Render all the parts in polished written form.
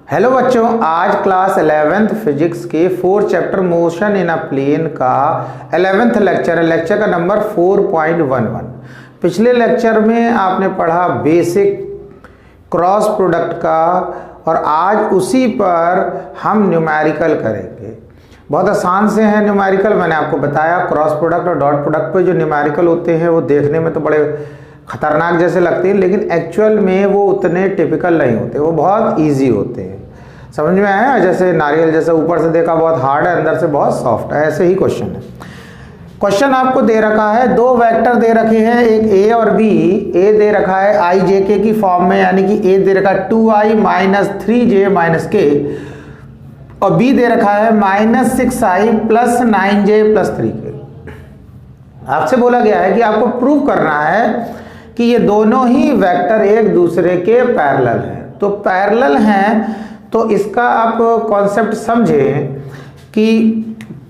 Hello बच्चों, आज class 11th physics के 4 chapter motion in a plane का 11th लेक्चर है। लेक्चर का नंबर 4.11। पिछले लेक्चर में आपने पढ़ा बेसिक क्रॉस प्रोडक्ट का और आज उसी पर हम न्यूमेरिकल करेंगे। बहुत आसान से है न्यूमेरिकल, मैंने आपको बताया। क्रॉस प्रोडक्ट और डॉट प्रोडक्ट पे जो न्यूमेरिकल होते हैं वो देखने में तो बड़े खतरनाक जैसे लगते हैं, लेकिन एक्चुअल में वो उतने टिपिकल नहीं होते, वो बहुत इजी होते हैं। समझ में आया? जैसे नारियल जैसे ऊपर से देखा बहुत हार्ड है, अंदर से बहुत सॉफ्ट है, ऐसे ही क्वेश्चन है। क्वेश्चन आपको दे रखा है, दो वेक्टर दे रखे हैं, एक ए और बी। ए दे रखा है आई जे के की फॉर्म में, यानी कि ए दे रखा है 2i माइनस 3j माइनस के, और बी दे रखा है minus 6i plus 9j plus 3k। आपसे बोला गया है कि आपको प्रूव करना है कि ये दोनों ही वेक्टर एक दूसरे के पैरेलल हैं। तो पैरेलल हैं तो इसका आप कॉन्सेप्ट समझें कि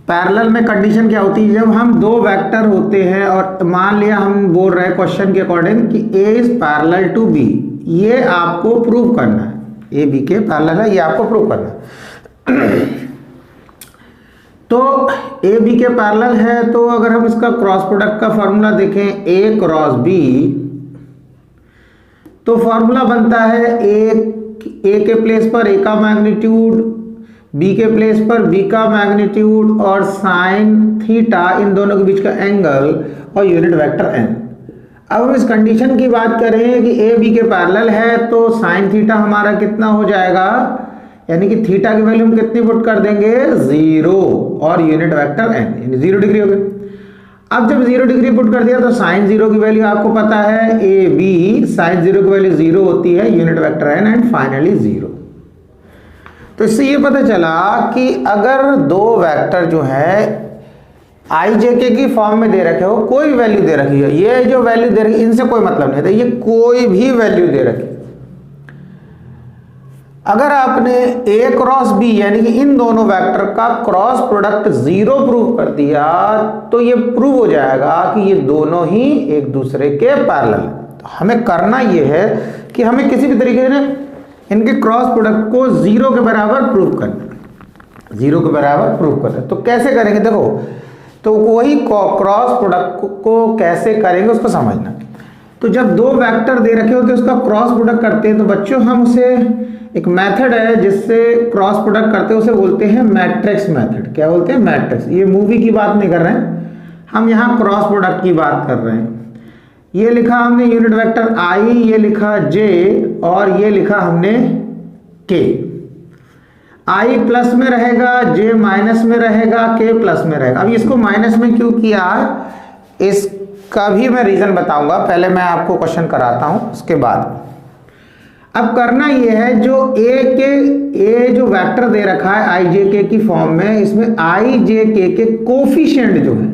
पैरेलल में कंडीशन क्या होती है। जब हम दो वेक्टर होते हैं और मान लिया हम बोल रहे हैं क्वेश्चन के अकॉर्डिंग कि ए इज पैरेलल टू बी, ये आपको प्रूव करना है। ए बी के पैरेलल है, ये आपको प्रूव करना है। तो ए बी के पैरेलल है, तो अगर हम इसका क्रॉस प्रोडक्ट का फॉर्मूला देखें, ए क्रॉस बी, तो फॉर्मूला बनता है ए के प्लेस पर ए का मैग्नीट्यूड, बी के प्लेस पर बी का मैग्नीट्यूड और साइन थीटा, इन दोनों के बीच का एंगल, और यूनिट वेक्टर एन। अब हम इस कंडीशन की बात करें कि ए बी के पैरेलल है, तो साइन थीटा हमारा कितना हो जाएगा, यानी कि थीटा की वैल्यू हम कितनी पुट कर देंगे, 0, और यूनिट वेक्टर एन यानी 0 डिग्री हो गई। अब जब 0 डिग्री पुट कर दिया तो साइन 0 की वैल्यू आपको पता है, ए बी साइन 0 की वैल्यू 0 होती है, unit vector N, and finally 0। तो इससे ये पता चला कि अगर दो वेक्टर जो है आई जे के की फॉर्म में दे रखे हो, कोई वैल्यू दे रखी है, ये जो वैल्यू दे रखी इनसे कोई मतलब नहीं था, ये कोई भी वैल्यू दे रखी, अगर आपने ए क्रॉस बी यानी कि इन दोनों वेक्टर का क्रॉस प्रोडक्ट 0 प्रूव कर दिया, तो ये प्रूव हो जाएगा कि ये दोनों ही एक दूसरे के पैरेलल हैं। तो हमें करना ये है कि हमें किसी भी तरीके से इनके क्रॉस प्रोडक्ट को 0 के बराबर प्रूव करना, 0 के बराबर प्रूव करना। तो कैसे करेंगे देखो, तो वही क्रॉस प्रोडक्ट को कैसे करेंगे उसको समझना। तो जब दो वेक्टर दे रखे होते हैं उसका क्रॉस प्रोडक्ट करते हैं, तो बच्चों हम उसे एक मेथड है जिससे क्रॉस प्रोडक्ट करते हैं, उसे बोलते हैं मैट्रिक्स मेथड। क्या बोलते हैं? मैट्रिक्स। ये मूवी की बात नहीं कर रहे हैं, हम यहाँ क्रॉस प्रोडक्ट की बात कर रहे हैं। ये लिखा हमने यूनिट वेक्टर आई, ये लिखा जे, और ये लिखा हमने के। आई प्लस में रहेगा, जे माइनस में रहेगा, के प्लस में रहेगा। अब इसको माइनस में क्यों किया, इसका भी मैं रीजन बताऊंगा, पहले मैं आपको क्वेश्चन कराता हूं उसके बाद। अब करना ये है, जो ए जो वेक्टर दे रखा है आई जे के की फॉर्म में, इसमें आई जे के कोफिशिएंट जो है,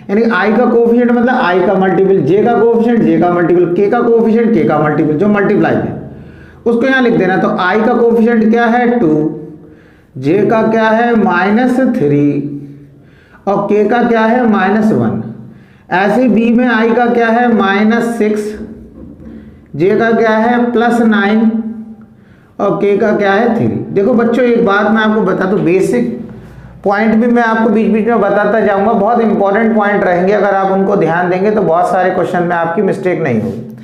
यानी आई का कोफिशिएंट मतलब आई का मल्टीपल जे का कोफिशिएंट, जे का मल्टीपल के का कोफिशिएंट, के का मल्टीपल जो मल्टीप्लाई है उसको यहाँ लिख देना। तो आई का कोफिशिएंट क्या है 2, जे का क्या है -3, और के का क्या है -1। ऐसे बी में आई का क्या है -6, जे का क्या है +9, और के का क्या है 3। देखो बच्चों, एक बात मैं आपको बता दूं, बेसिक पॉइंट भी मैं आपको बीच बीच में बताता जाऊंगा, बहुत इंपॉर्टेंट पॉइंट रहेंगे, अगर आप उनको ध्यान देंगे तो बहुत सारे क्वेश्चन में आपकी मिस्टेक नहीं होगी।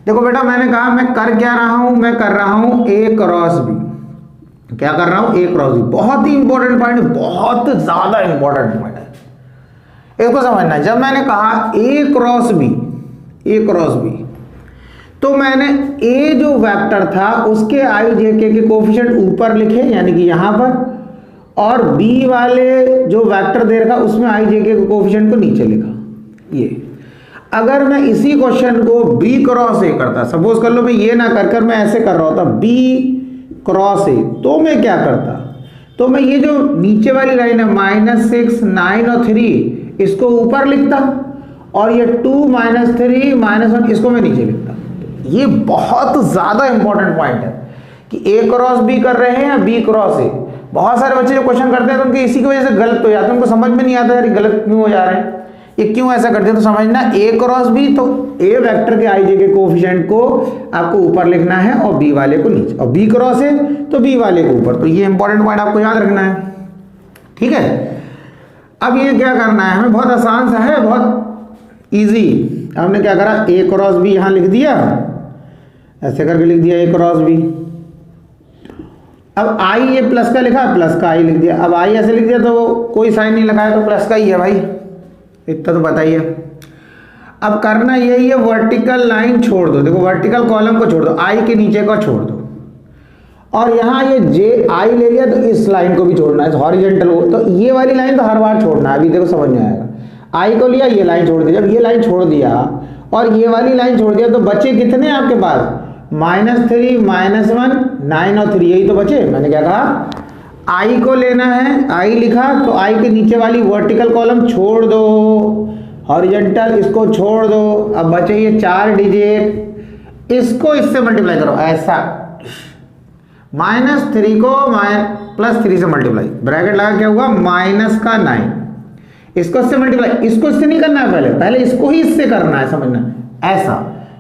देखो बेटा, मैंने कहा मैं कर क्या रहा हूं, मैं कर रहा हूं ए क्रॉस बी। क्या कर रहा हूं? ए क्रॉस बी। बहुत ही इंपॉर्टेंट पॉइंट, बहुत ज्यादा इंपॉर्टेंट पॉइंट है, इसको समझना। जब मैंने कहा ए क्रॉस बी, तो मैंने ए जो वेक्टर था उसके आई जे के कोफिशिएंट ऊपर लिखे, यानी कि यहां पर, और बी वाले जो वेक्टर दे रखा उसमें आई जे के कोफिशिएंट को नीचे लिखा। ये अगर मैं इसी क्वेश्चन को बी क्रॉस ए करता, सपोज कर लो मैं ये ना कर मैं ऐसे कर रहा होता बी क्रॉस ए, तो मैं क्या करता, तो मैं ये जो नीचे वाली लाइन है -6, 9 और 3 इसको ऊपर लिखता, और ये 2 -3 -1 इसको मैं नीचे लिखता। ये बहुत ज्यादा इंपॉर्टेंट पॉइंट है कि ए क्रॉस बी कर रहे हैं या बी क्रॉस ए। बहुत सारे बच्चे जो क्वेश्चन करते हैं तो उनके इसी की वजह से गलत हो जाते हैं, उनको समझ में नहीं आता यार गलत क्यों हो जा रहे हैं। ये क्यों ऐसा करते हैं तो समझना, ए क्रॉस बी, तो ए वेक्टर के आई जे के कोफिशिएंट को आपको ऊपर लिखना है और बी वाले को नीचे, और बी क्रॉस है तो बी वाले को ऊपर। तो ये इंपॉर्टेंट पॉइंट आपको याद रखना है, ठीक है। अब ये क्या करना है हमें, बहुत आसान सा है, बहुत इजी। हमने क्या करा, ए क्रॉस बी यहाँ लिख दिया, ऐसे करके लिख दिया ए क्रॉस बी। अब आई ये प्लस का लिखा, प्लस का आई लिख दिया। अब आई ऐसे लिख दिया तो कोई साइन नहीं लगाया तो प्लस का ही है भाई, इतना तो बताइए। अब करना यही है, वर्टिकल लाइन छोड़ दो, देखो वर्टिकल कॉलम को छोड़ दो, आई के नीचे को छोड़ दो, और यहाँ ये जे आई ले लिया तो इस लाइन को भी छोड़ना है, हॉरिजेंटल हो तो ये वाली लाइन तो हर बार छोड़ना है। अभी देखो समझ में आएगा, आई को लिया, ये लाइन छोड़ दी, जब ये लाइन छोड़ दिया और ये वाली लाइन छोड़ दिया तो बचे कितने आपके पास, -3 -1 9 और 3, यही तो बचे। मैंने क्या कहा, आई को लेना है, आई लिखा तो आई के नीचे वाली वर्टिकल कॉलम छोड़ दो, हॉरिजॉन्टल इसको छोड़ दो। अब बचे ये 4 डिजिट, इसको इससे मल्टीप्लाई करो ऐसा, -3 को +3 से मल्टीप्लाई, ब्रैकेट लगा क्या हुआ -9, इसको इससे मल्टीप्लाई, इसको इससे नहीं करना है, पहले इसको ही इससे करना है, समझना ऐसा।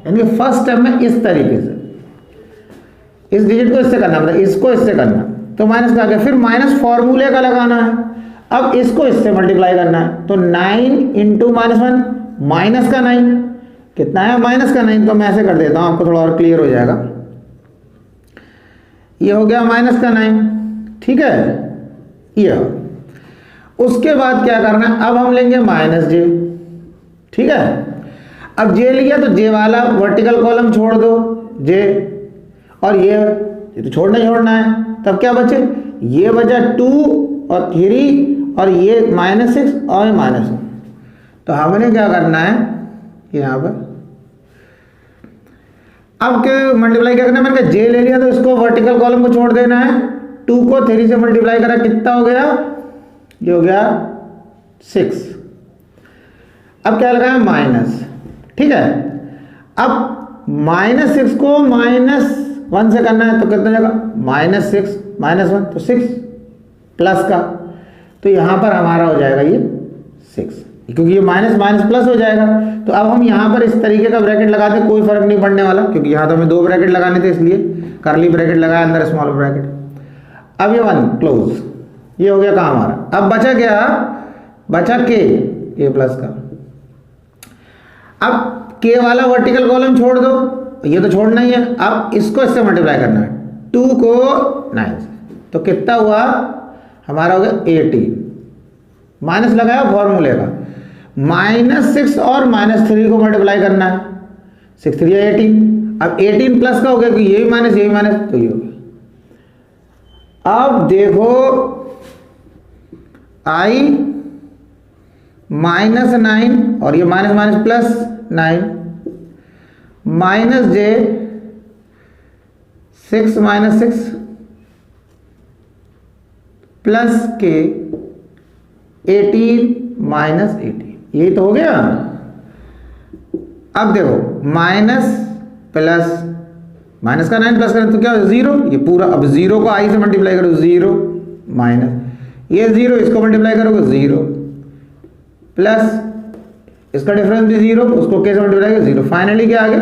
यानी फर्स्ट स्टेप में इस तरीके से इस डिजिट को इससे करना, मतलब इसको इससे करना, तो माइनस का आ गया। फिर माइनस फॉर्मूले का लगाना है, अब इसको इससे मल्टीप्लाई करना है, तो 9 × -1 माइनस का 9 कितना है, -9। तो मैं ऐसे कर देता हूं, आपको थोड़ा और क्लियर हो जाएगा। ये हो गया -9, ठीक है। ये उसके बाद क्या करना है, अब हम लेंगे -j, ठीक है। अब j लिया तो j वाला वर्टिकल कॉलम छोड़ दो, j, और ये तो छोड़ना ही छोड़ना है। तब क्या बचे, ये बचा 2 और 3 और ये -6 और -1। तो हमने क्या करना है यहाँ पर, अब क्या मल्टीप्लाई क्या करना है, मैंने कहा j ले लिया तो इसको वर्टिकल कॉलम को छोड़ देना है, 2 को 3 से मल्टीप्लाई करा, कितना हो गया, ये हो गया 6। अब क्या लगाया माइनस, ठीक है। अब -6 को -1 से करना है तो कितना जाएगा, -6 -1 तो 6 प्लस का, तो यहाँ पर हमारा हो जाएगा ये 6, क्योंकि ये माइनस माइनस प्लस हो जाएगा। तो अब हम यहाँ पर इस तरीके का ब्रैकेट लगाते, कोई फर्क नहीं पड़ने वाला, क्योंकि यहाँ तो हमें 2 ब्रैकेट लगाने थे, इसलिए करली ब्रैकेट लगाया, अंदर स्मॉल ब्रैकेट। अब ये 1 क्लोज, ये हो गया काम हमारा। अब बचा क्या, बचा के प्लस का। अब के वाला वर्टिकल कॉलम छोड़ दो, ये तो छोड़ना ही है। अब इसको इससे मल्टीप्लाई करना है, 2 को 9 से, तो कितना हुआ हमारा, हो गया 18। माइनस लगाया फॉर्मूले का, -6 और -3 को मल्टीप्लाई करना है, 6 3 18। अब 18 प्लस का हो गया, कि ये भी माइनस ये भी माइनस, तो ये हो गया। अब देखो I -9 और ये minus minus plus 9, -j 6 -6 plus के 18 -18, यही तो हो गया। अब देखो माइनस प्लस, माइनस का 9 प्लस करें तो क्या हो, 0, ये पूरा। अब 0 को I से मल्टीप्लाई करो, 0 माइनस ये 0, इसको मल्टीप्लाई करोगे 0 प्लस इसका डिफरेंस भी 0, उसको कैसे मल्टीप्लाई करोगे 0, फाइनली क्या आ गया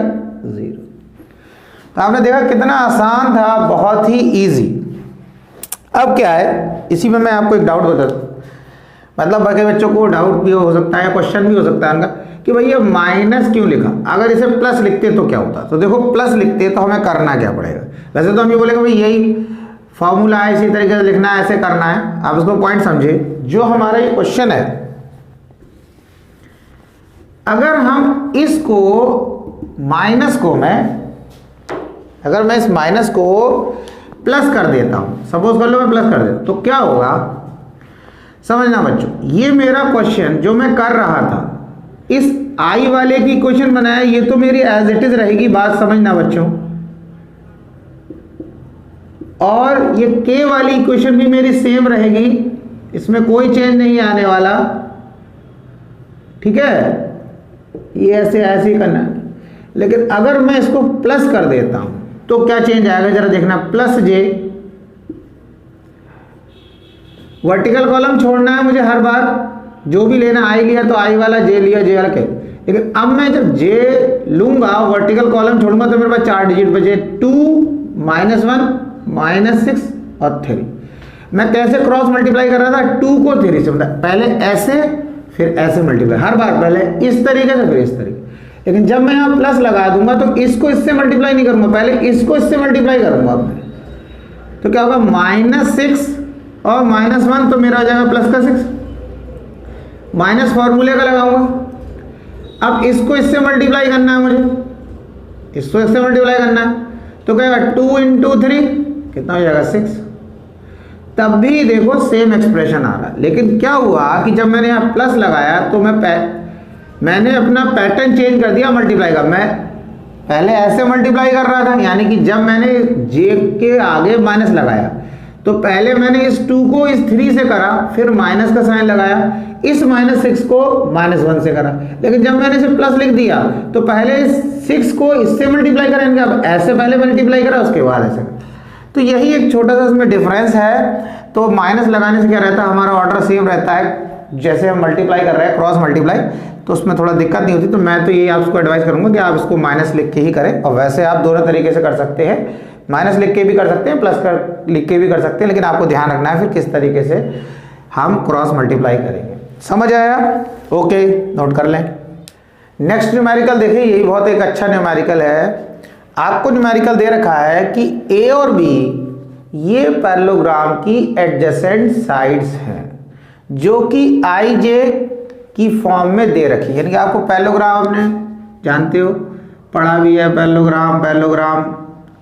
0। तो आपने देखा कितना आसान था, बहुत ही इजी। अब क्या है, इसी में मैं आपको एक डाउट बता दूं, मतलब बाकी बच्चों को डाउट भी हो सकता है, क्वेश्चन भी हो सकता है उनका कि भैया माइनस क्यों लिखा, अगर इसे प्लस लिखते तो क्या होता। तो देखो प्लस लिखते तो हमें करना क्या पड़ेगा, वैसे तो हम ये बोलेंगे भाई यही फॉर्मूला है, इसी तरीके से लिखना है, ऐसे करना है। आप इसको पॉइंट समझे, जो हमारा ये क्वेश्चन है, अगर हम इसको माइनस को अगर मैं इस माइनस को प्लस कर देता हूं, सपोज कर लो मैं प्लस कर देता, तो क्या होगा समझना बच्चों। ये मेरा क्वेश्चन जो मैं कर रहा था, इस आई वाले की क्वेश्चन बनाया, ये तो मेरी एज इट इज रहेगी, बात समझना बच्चों। और ये के वाली इक्वेशन भी मेरी सेम रहेगी, इसमें कोई चेंज नहीं आने वाला, ठीक है। ये ऐसे ऐसे ही करना है। लेकिन अगर मैं इसको प्लस कर देता हूं तो क्या चेंज आएगा, जरा देखना। प्लस जे, वर्टिकल कॉलम छोड़ना है मुझे हर बार, जो भी लेना आई लिया तो आई वाला, जे लिया जे वाला के। लेकिन अब मैं जब जे लूंगा वर्टिकल कॉलम छोड़ूंगा तो मेरे पास 4 डिजिट बचे, 2 -1 -6 और 3। मैं कैसे क्रॉस मल्टीप्लाई कर रहा था, 2 को 3 से, मतलब पहले ऐसे फिर ऐसे मल्टीप्लाई, हर बार पहले इस तरीके से फिर इस तरीके। लेकिन जब मैं यहाँ प्लस लगा दूंगा तो इसको इससे मल्टीप्लाई नहीं करूंगा, पहले इसको इससे मल्टीप्लाई करूंगा। तो क्या होगा, -6 और -1 तो मेरा हो जाएगा प्लस का 6, माइनस फॉर्मूले का लगाऊंगा। अब इसको इससे मल्टीप्लाई करना है मुझे, इसको इससे मल्टीप्लाई करना है, तो कहेगा 2 × 3 कितना हो जाएगा 6। तब भी देखो सेम एक्सप्रेशन आ रहा है। लेकिन क्या हुआ कि जब मैंने यहाँ प्लस लगाया तो मैंने अपना पैटर्न चेंज कर दिया मल्टीप्लाई का। मैं पहले ऐसे मल्टीप्लाई कर रहा था, यानी कि जब मैंने जे के आगे माइनस लगाया तो पहले मैंने इस 2 को इस 3 से करा, फिर माइनस का साइन लगाया, इस -6 को -1 से करा। लेकिन जब मैंने इसे प्लस लिख दिया तो पहले इस 6 को इससे मल्टीप्लाई करेंगे, अब ऐसे पहले मल्टीप्लाई करा उसके बाद ऐसे। तो यही एक छोटा सा इसमें डिफरेंस है। तो माइनस लगाने से क्या रहता है, हमारा ऑर्डर सेम रहता है। जैसे हम मल्टीप्लाई कर रहे हैं क्रॉस मल्टीप्लाई, तो उसमें थोड़ा दिक्कत नहीं होती। तो मैं तो ये आपको एडवाइस करूंगा कि आप इसको माइनस लिख के ही करें। और वैसे आप दोनों तरीके से कर सकते हैं, माइनस लिख के भी कर सकते हैं, प्लस कर लिख के भी कर सकते हैं। लेकिन आपको ध्यान रखना है फिर किस तरीके से हम क्रॉस मल्टीप्लाई करेंगे। समझ आया? ओके, नोट कर लें। नेक्स्ट न्यूमेरिकल देखिए, यही बहुत एक अच्छा न्यूमेरिकल है। आपको न्यूमेरिकल दे रखा है कि ए और बी ये पैरेललोग्राम की एडजेसेंट साइड्स हैं जो कि आई जे की फॉर्म में दे रखी है। यानी कि आपको पैरेललोग्राम आपने जानते हो, पढ़ा भी है पैरेललोग्राम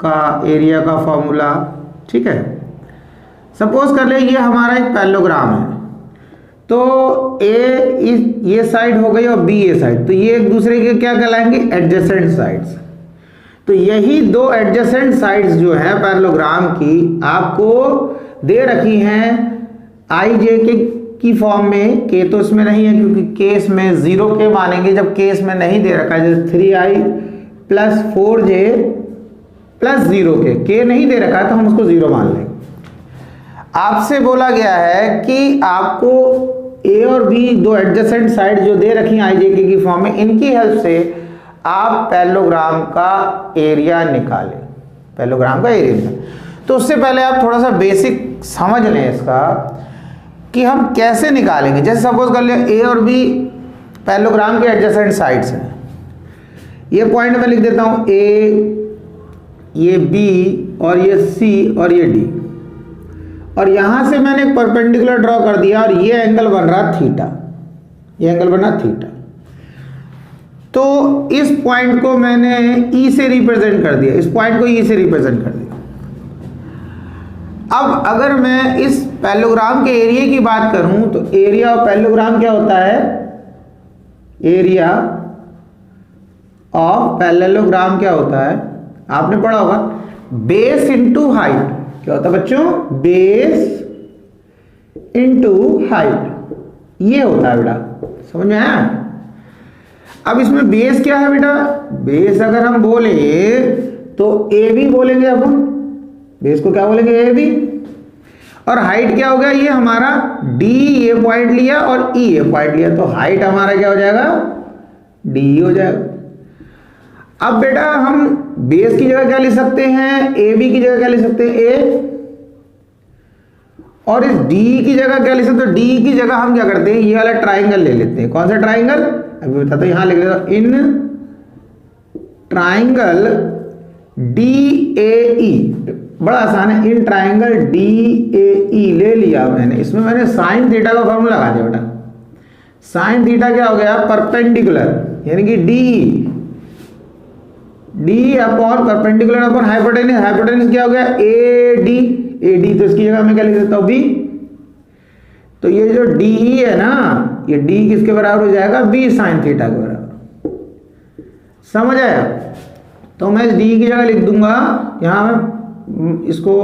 का एरिया का फॉर्मूला, ठीक है। सपोज कर ले ये हमारा एक पैरेललोग्राम है, तो ए ये साइड हो गई और बी ये साइड, तो ये एक दूसरे के क्या कहलाएंगे, एडजेसेंट साइड्स। तो यही दो एडजेसेंट साइड्स जो है पैरेललोग्राम की आपको दे रखी हैं आई जे की फॉर्म में। के तो इसमें नहीं है क्योंकि के इसमें 0 के मानेंगे, जब के इसमें नहीं दे रखा है, जैसे 3i + 4j + 0 के नहीं दे रखा है तो हम उसको 0 मान लेंगे। आपसे बोला गया है कि आपको ए और बी दो एडजेसेंट साइड जो दे रखी हैं आई जे की फॉर्म में, इनकी हेल्प से आप पैरेललोग्राम का एरिया निकालें, पैरेललोग्राम का एरिया निकालें। तो उससे पहले आप थोड़ा सा बेसिक समझ लें इसका कि हम कैसे निकालेंगे। जैसे सपोज कर लिया ए और बी पैरेललोग्राम के एडजेसेंट साइड्स हैं। ये पॉइंट मैं लिख देता हूं, ए, ये बी और ये सी और ये डी, और यहां से मैंने एक परपेंडिकुलर ड्रॉ कर दिया और ये एंगल बन रहा थीटा, ये एंगल बना थीटा। तो इस पॉइंट को मैंने ई से रिप्रेजेंट कर दिया, इस पॉइंट को ई से रिप्रेजेंट कर दिया। अब अगर मैं इस पैरेललोग्राम के एरिया की बात करूं तो एरिया ऑफ पैरेललोग्राम क्या होता है, एरिया ऑफ पैरेललोग्राम क्या होता है, आपने पढ़ा होगा, बेस इंटू हाइट। क्या होता है बच्चों, बेस इंटू हाइट, ये होता है बेटा, समझ में आया। अब इसमें बेस क्या है बेटा, बेस अगर हम बोले तो ए बी बोलेंगे अपन, बेस को क्या बोलेंगे, ए बी। और हाइट क्या हो गया, ये हमारा डी ये पॉइंट लिया और ई ये पॉइंट लिया, तो हाइट हमारा क्या हो जाएगा, डी हो जाएगा। अब बेटा हम बेस की जगह क्या लिख सकते हैं, ए बी की जगह क्या लिख सकते हैं, ए, और इस डी की जगह क्या लिख सकते हैं, डी की जगह हम क्या करते हैं, ये वाला ट्राइंगल ले लेते हैं। कौन सा ट्राइंगल, अभी बताते हैं, यहां लिख देता हूं, इन ट्राइंगल डी ए ई, बड़ा आसान है, इन ट्राइंगल डी ए ई ले लिया मैंने। इसमें मैंने साइन थीटा का फॉर्मूला लगा दिया बेटा। साइन थीटा क्या हो गया, परपेंडिकुलर, यानी कि D upon perpendicular upon hypotenuse, hypotenuse क्या हो गया, ए डी, तो इसकी जगह मैं क्या लिख देता हूं, बी। तो ये जो डी है ना, ये डी किसके बराबर हो जाएगा, बी साइन थीटा के बराबर। समझ आया। तो मैं डी की जगह लिख दूंगा, यहां मैं इसको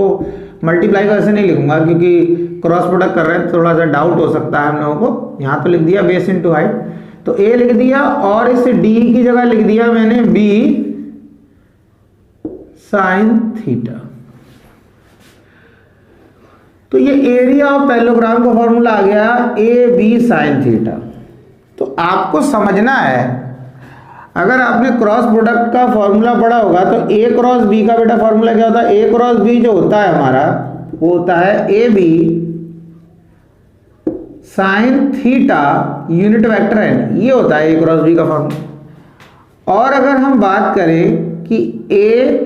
मल्टीप्लाई वैसे नहीं लिखूंगा क्योंकि क्रॉस प्रोडक्ट कर रहे हैं, थोड़ा सा डाउट हो सकता है हम लोगों को। यहां तो लिख दिया बेस इंटू हाइट, तो ए लिख दिया और इस डी की जगह लिख दिया मैंने बी साइन थीटा। तो तो ये एरिया ऑफ पैरेललोग्राम का फॉर्मूला आ गया ए बी साइन थीटा। तो आपको समझना है, अगर आपने क्रॉस प्रोडक्ट का फॉर्मूला पढ़ा होगा तो ए क्रॉस बी का बेटा फॉर्मूला क्या होता है? ए क्रॉस बी जो होता है हमारा वो होता है A B sine theta unit vector N, ये होता है ए क्रॉस बी का फॉर्मूला। और अगर हम बात करें कि ए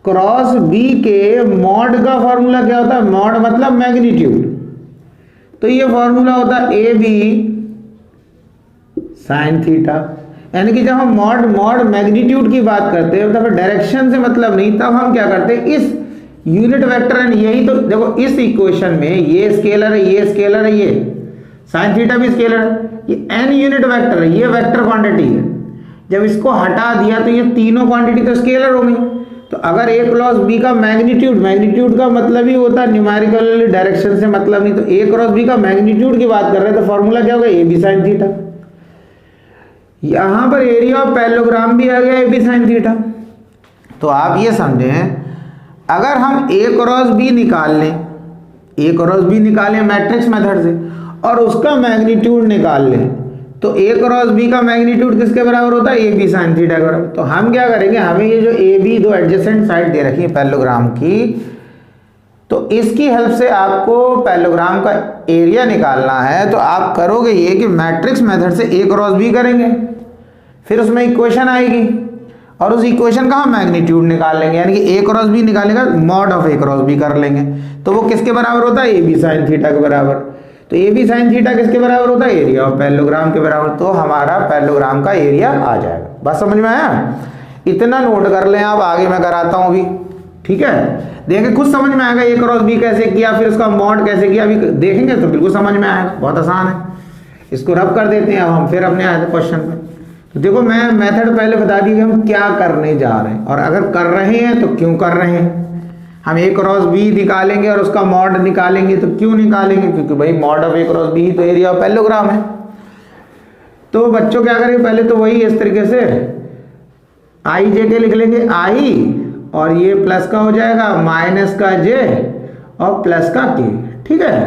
क्रॉस बी के मॉड का फॉर्मूला क्या होता है? मॉड मतलब मैग्नीट्यूड, तो ये फॉर्मूला होता है ए बी साइन थीटा। यानी कि जब हम मॉड मैग्नीट्यूड की बात करते हैं तो फिर डायरेक्शन से मतलब नहीं, तब हम क्या करते हैं इस यूनिट वेक्टर एन, यही तो देखो इस इक्वेशन में ये स्केलर है, ये स्केलर है, ये साइन थीटा भी स्केलर है, ये एन यूनिट वेक्टर है, ये वेक्टर क्वांटिटी है। जब इसको हटा दिया तो ये तीनों क्वांटिटी तो स्केलर हो गई। तो अगर ए क्रॉस बी का मैग्नीट्यूड का मतलब ही होता है न्यूमेरिकल डायरेक्शन से मतलब नहीं, तो ए क्रॉस बी का मैग्नीट्यूड की बात कर रहे हैं तो फॉर्मूला क्या होगा? A B sine theta. यहां पर एरिया ऑफ पैरेललोग्राम भी आ गया ए बी साइन थीटा। तो आप ये समझें, अगर हम ए क्रॉस बी निकाल लें मैट्रिक्स मेथड से और उसका मैग्नीट्यूड निकाल लें, तो ए क्रॉस बी का मैग्नीट्यूड किसके बराबर होता है? ए बी साइन थीटा के बराबर। तो हम क्या करेंगे, हमें ये जो ए बी दो एडजेसेंट साइड दे रखी है पैरेललोग्राम की, तो इसकी हेल्प से आपको पैरेललोग्राम का एरिया निकालना है। तो आप करोगे ये कि मैट्रिक्स मेथड से ए क्रॉस बी करेंगे, फिर उसमें इक्वेशन आएगी और उस इक्वेशन का हम मैग्नीट्यूड निकाल लेंगे, यानी कि ए क्रॉस बी निकालेगा mod of A cross B कर लेंगे, तो वो किसके बराबर होता है? ए बी साइन थीटा के बराबर। तो ए बी साइन थीटा किसके बराबर होता है? एरिया ऑफ पैरेललोग्राम के बराबर। तो हमारा पैरेललोग्राम का एरिया आ जाएगा। बात समझ में आया? इतना नोट कर लें आप, आगे मैं कराता हूं अभी, ठीक है? देखें खुद समझ में आएगा ए क्रॉस बी कैसे किया, फिर उसका मॉड कैसे किया, अभी देखेंगे तो बिल्कुल समझ में आएगा, बहुत आसान है। इसको रब कर देते हैं अब हम, फिर अपने आए क्वेश्चन पे। तो देखो मैं मेथड पहले बता दी कि हम क्या करने जा रहे हैं, और अगर कर रहे हैं तो क्यों कर रहे हैं। हम ए क्रॉस बी निकालेंगे और उसका मॉड निकालेंगे, तो क्यों निकालेंगे? क्योंकि भाई mod of A cross B ही तो एरिया ऑफ पैरेललोग्राम है। तो बच्चों क्या करेंगे, पहले तो वही इस तरीके से आई जे के लिख लेंगे, आई और ये प्लस का हो जाएगा माइनस का जे और प्लस का के, ठीक है।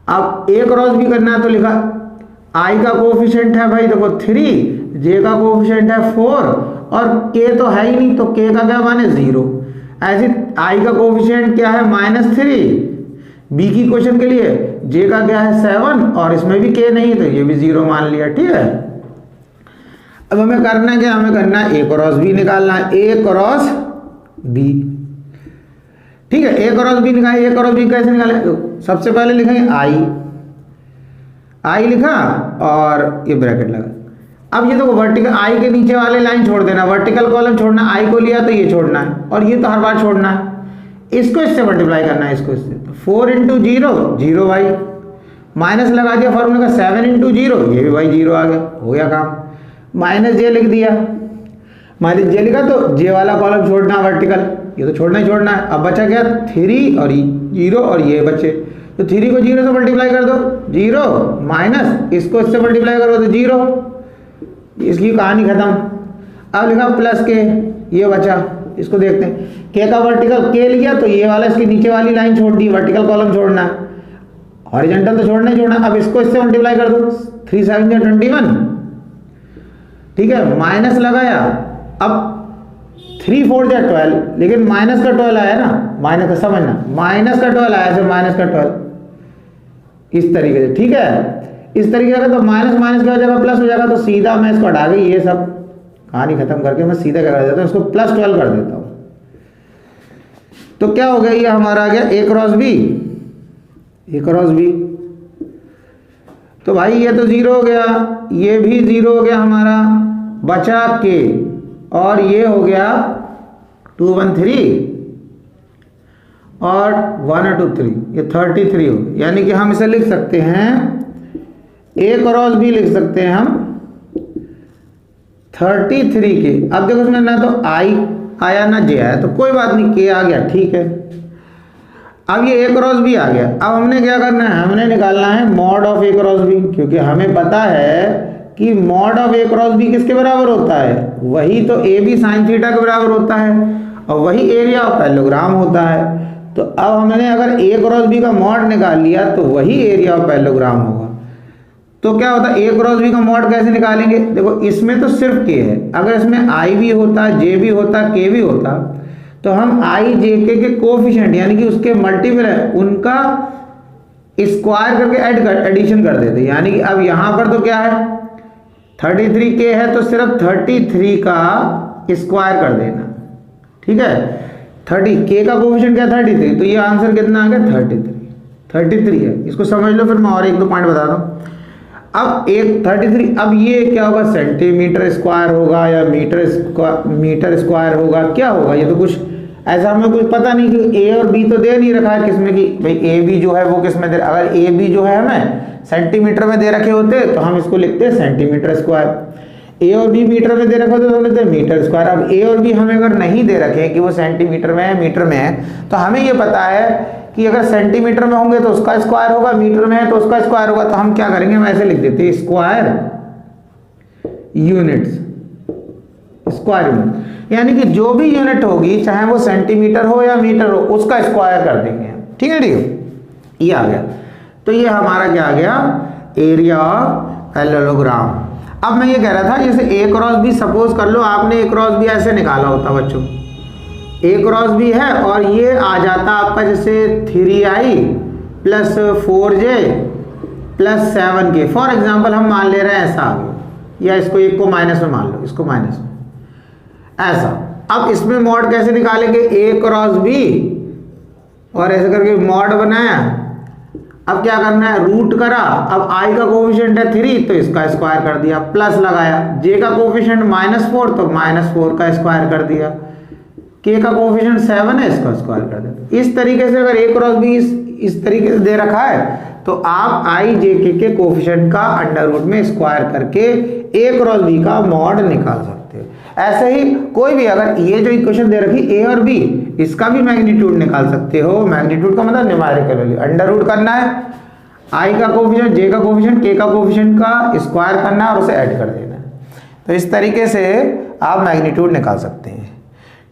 अब ए क्रॉस बी करना है तो लिखा आई का कोफिशिएंट है भाई देखो 3, जे का कोफिशिएंट है 4 और के तो है ही नहीं, तो के का क्या माने 0। ऐसे आई का कोफिशिएंट क्या है -3, बी की क्वेश्चन के लिए जे का क्या है 7 और इसमें भी के नहीं, तो ये भी 0 मान लिया, ठीक है। अब हमें करना क्या, हमें करना है ए क्रॉस बी निकालना है, ए क्रॉस बी, ठीक है। ए क्रॉस बी निकाले, ए क्रॉस बी कैसे निकाले? तो सबसे पहले लिखेंगे आई लिखा और ये ब्रैकेट लगा। अब ये देखो वर्टिकल आई के नीचे वाले लाइन छोड़ देना, वर्टिकल कॉलम छोड़ना, आई को लिया तो ये छोड़ना है और ये तो हर बार छोड़ना है। इसको इससे मल्टीप्लाई करना है, इसको इससे, तो 4 × 0 0 भाई, माइनस लगा दिया फॉर्मूले का 7 × 0, ये भी भाई 0 आ गया, हो गया काम। माइनस जे लिख दिया, माइनस जे लिखा तो जे वाला कॉलम छोड़ना वर्टिकल, ये तो छोड़ना ही छोड़ना है। अब बचा क्या 3 और 0 और ये बचे, तो 3 को 0 से मल्टीप्लाई कर दो 0 माइनस इसको इससे मल्टीप्लाई करो तो 0, इसकी कहानी खत्म। अब लिखा प्लस के, ये बचा, इसको देखते हैं। के का वर्टिकल के लिया तो ये वाला इसकी नीचे वाली लाइन छोड़ दी, वर्टिकल कॉलम छोड़ना, हॉरिजॉन्टल तो छोड़ना ही छोड़ना। अब इसको इससे मल्टीप्लाई कर दो 3 7 21, ठीक है, माइनस लगाया। अब 3 4 12, लेकिन माइनस का 12 आया ना, माइनस का समझना, माइनस का 12 आया, तो माइनस का 12 इस तरीके से, ठीक है। इस तरीके का तो माइनस माइनस क्या हो जाएगा, प्लस हो जाएगा। तो सीधा मैं इसको हटा के ये सब कहानी खत्म करके मैं सीधा क्या कर देता हूँ, इसको +12 कर देता हूँ। तो क्या हो गया, ये हमारा आ गया ए क्रॉस बी। तो भाई ये तो 0 हो गया, ये भी 0 हो गया हमारा, बचा के और ये हो गया 2 1 3 और 1 और 2 3, ये 33 हो। यानी कि हम इसे लिख सकते हैं ए क्रॉस बी लिख सकते हैं हम 33 के। अब देखो उसमें ना तो आई आया ना जे आया, तो कोई बात नहीं, के आ गया, ठीक है। अब ये ए क्रॉस बी आ गया। अब हमने क्या करना है, हमने निकालना है mod of A cross B, क्योंकि हमें पता है कि mod of A cross B किसके बराबर होता है, वही तो ए बी साइन थीटा के बराबर होता है और वही एरिया ऑफ पैरेललोग्राम होता है। तो अब हमने अगर ए क्रॉस बी का मॉड निकाल लिया तो वही एरिया ऑफ पैरेललोग्राम होगा। तो क्या होता है, ए क्रॉस बी का मॉड कैसे निकालेंगे? देखो इसमें तो सिर्फ के है, अगर इसमें आई भी होता, जे भी होता, के भी होता, तो हम आई जे के कोफिशिएंट यानी कि उसके मल्टीपल है उनका स्क्वायर करके एडिशन कर देते। यानी कि अब यहां पर तो क्या है 33 के है, तो सिर्फ 33 का स्क्वायर कर देना, ठीक है। 30 के का कोफिशिएंट क्या 33, तो ये आंसर कितना आ गया 33 है। इसको समझ लो, फिर मैं और एक दो पॉइंट बता दूं। अब एक 33, अब ये क्या होगा, सेंटीमीटर स्क्वायर होगा या मीटर स्क्वायर होगा, क्या होगा? ये तो कुछ ऐसा हमें कुछ पता नहीं कि ए और बी तो दे नहीं रखा है किसमें कि भाई ए बी जो है वो किसमें दे, अगर ए बी जो है हमें सेंटीमीटर में दे रखे होते तो हम इसको लिखते हैं सेंटीमीटर स्क्वायर। ए और बी मीटर में दे रखे होते तो हम लिखते हैं मीटर स्क्वायर। अब ए और बी हमें अगर नहीं दे रखे कि वो सेंटीमीटर में है मीटर में है, तो हमें ये पता है कि अगर सेंटीमीटर में होंगे तो उसका स्क्वायर होगा, मीटर में है तो उसका स्क्वायर होगा। तो हम क्या करेंगे, हम ऐसे लिख देते हैं स्क्वायर यूनिट्स, स्क्वायर यूनिट यानी कि जो भी यूनिट होगी चाहे वो सेंटीमीटर हो या मीटर हो उसका स्क्वायर कर देंगे, ठीक है। ये आ गया, तो ये हमारा क्या आ गया, एरिया ऑफ पैरेललोग्राम। अब मैं ये कह रहा था जैसे ए क्रॉस बी, सपोज कर लो आपने ए क्रॉस बी ऐसे निकाला होता बच्चों, ए क्रॉस बी है और ये आ जाता आपका जैसे 3i plus 4j plus 7k, for example हम मान ले रहे हैं ऐसा आ गया, या इसको एक को माइनस में मान लो, इसको माइनस में ऐसा। अब इसमें मॉड कैसे निकालेंगे, ए क्रॉस बी और ऐसे करके मॉड बनाया। अब क्या करना है, रूट करा, अब i का कोफिशिएंट है 3 तो इसका स्क्वायर कर दिया, प्लस लगाया, j का कोफिशिएंट -4 तो -4 का स्क्वायर कर दिया, k का कोफिशिएंट 7 है इसका स्क्वायर कर देते। इस तरीके से अगर a क्रॉस b इस तरीके से दे रखा है तो आप i j k के कोफिशिएंट का अंडर रूट में स्क्वायर करके a क्रॉस b का मॉड निकाल सकते हो। ऐसे ही कोई भी अगर ये जो इक्वेशन दे रखी a और b, इसका भी मैग्नीट्यूड निकाल सकते हो। मैग्नीट्यूड का मतलब न्यूमेरिकल वैल्यू, अंडर रूट करना है, i का कोफिशिएंट, j का कोफिशिएंट, k का कोफिशिएंट का स्क्वायर करना है और उसे ऐड कर देना है। तो इस तरीके से आप मैग्नीट्यूड निकाल सकते हैं,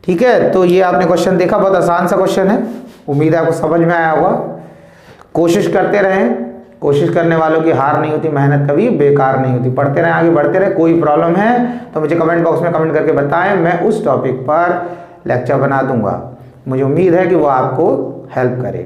ठीक है। तो ये आपने क्वेश्चन देखा, बहुत आसान सा क्वेश्चन है, उम्मीद है आपको समझ में आया होगा। कोशिश करते रहें, कोशिश करने वालों की हार नहीं होती, मेहनत कभी बेकार नहीं होती। पढ़ते रहें, आगे बढ़ते रहें। कोई प्रॉब्लम है तो मुझे कमेंट बॉक्स में कमेंट करके बताएं, मैं उस टॉपिक पर लेक्चर बना दूंगा। मुझे उम्मीद है कि वो आपको हेल्प करेगा।